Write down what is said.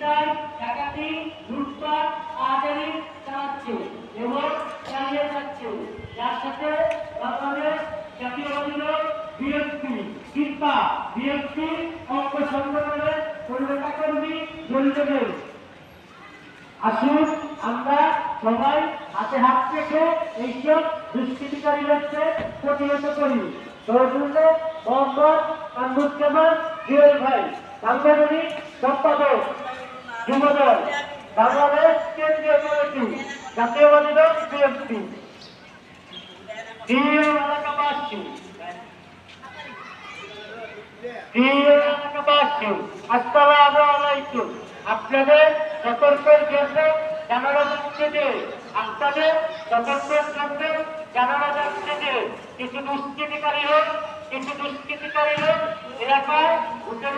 চিন্তায় ডাকাতি লুটপাট আহাজারি চালাচ্ছে এবং চালিয়ে যাচ্ছে, যার সাথে বাংলাদেশ জাতীয়বাদী দল বিএনপি কিংবা বিএনপি অঙ্গ সংগঠনের কোনো নেতাকর্মী জড়িত নেই। আসুন আমরা সবাই হাতে হাত রেখে এইসব দুষ্কৃতিকারীদেরকে প্রতিহত করি। সহযোগিতা মোহাম্মদ কামরুজ্জামান জুয়েল ভাই, সাংগঠনিক সম্পাদক, যুবদল, বাংলাদেশ কেন্দ্রীয় কমিটি, জাতীয়বাদী দল বিএনপি। প্রিয় এলাকাবাসী, আসসালামু আলাইকুম। আপনাদের সতর্কের জন্য জানানো যাচ্ছে যে কিছু দুষ্কৃতিকারী এলাকায় উঠে